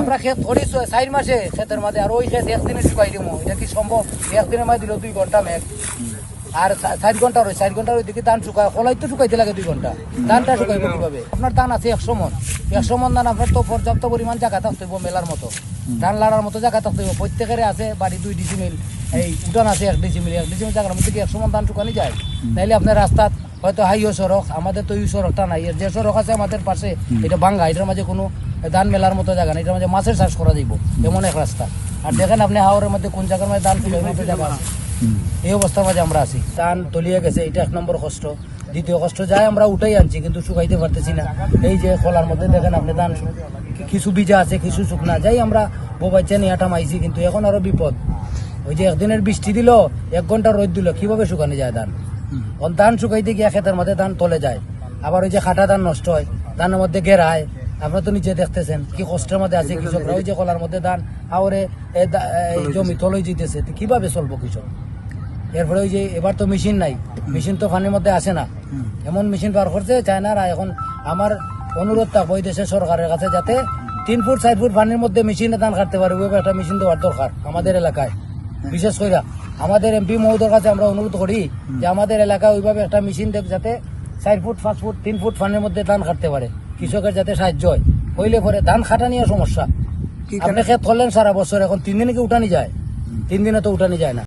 আমরা ক্ষেত ধরি 4 মাসে ক্ষেতের মাঝে আর ওই ক্ষেত একদিনে শুকাই দিব, এটা কি সম্ভব? একদিনের মাঝে দিল 2 ঘন্টা মেঘ আর 4 ঘন্টা রয়েছে, 4 ঘন্টার ওইদিকে ধান শুকায়, কলাই তো শুকাইতে লাগে 2 ঘন্টা, ধানটা শুকাইব কিভাবে? আপনার ধান আছে 100 মন, 100 মন ধান আপনার তো পর্যাপ্ত পরিমাণ জায়গা থাকতে হইব, মেলার মতো ধান লাড়ার মতো জায়গা থাকতে হইব। প্রত্যেকের আছে বাড়ি 2 ডিসিমিল, এই উঠান আছে 1 ডিসিমিল, 1 ডিসিমিল জায়গার মধ্যে কি 100 মন ধান শুকানি যায়? নাইলে আপনার রাস্তাত হয়তো হাইও সড়ক, আমাদের তো এই সড়কটা নাই, এর যে সড়ক আছে আমাদের পাশে এটা ভাঙ্গা, এটার মাঝে কোনো ধান মেলার মতো জায়গা নেই, এটার মাঝে মাছের চাষ করা যাইব এমন এক রাস্তা। আর দেখেন আপনি হাওরের মধ্যে কোন জায়গার মধ্যে ধান শুকাই মতো জায়গা আছে, এই অবস্থার মাঝে আমরা আছি। ধান তলিয়ে গেছে, এটা 1 নম্বর কষ্ট। দ্বিতীয় কষ্ট যায় আমরা উঠাই আনছি কিন্তু শুকাইতে পারতেছি না। এই যে খোলার মধ্যে দেখেন আপনি ধান কিছু বীজা আছে, কিছু শুকনা, যাই আমরা বোবাইচা নিয়ে মাইছি, কিন্তু এখন আরো বিপদ। ওই যে একদিনের বৃষ্টি দিল, 1 ঘন্টা রোদ দিল, কিভাবে শুকানো যায় ধান? ধান শুকাইতে গিয়া ক্ষেতের মধ্যে ধান তলে যায়, আবার ওই যে খাটা ধান নষ্ট হয়, ধানের মধ্যে গেরায়, আপনারা তো নিচে দেখতেছেন কি কষ্টের মধ্যে আছে কৃষকরা। ওই যে কলার মধ্যে ধান আওরে জমি তলই যেতেছে, কিভাবে চলবো কৃষক? এরপরে ওই যে এবার তো মেশিন নাই, মেশিন তো পানির মধ্যে আসে না, এমন মেশিন বার করছে চায়নারা। এখন আমার অনুরোধ থাকবে ওই দেশের সরকারের কাছে, যাতে 3 ফুট 4 ফুট পানির মধ্যে মেশিনে ধান কাটতে পারে, ওইভাবে একটা মেশিন দেওয়ার দরকার আমাদের এলাকায়। বিশেষ করে আমাদের এমপি মহোদয়ের কাছে আমরা অনুরোধ করি যে আমাদের এলাকায় ওইভাবে একটা মেশিন দেখ, যাতে 4 ফুট 5 ফুট 3 ফুট পানির মধ্যে ধান কাটতে পারে, কৃষকের যাতে সাহায্য হয়। হইলে পরে ধান খাটা নিয়ে সমস্যা, আপনি ক্ষেত করলেন সারা বছর, এখন 3 দিনে কি উঠানি যায়? 3 দিনে তো উঠানি যায় না।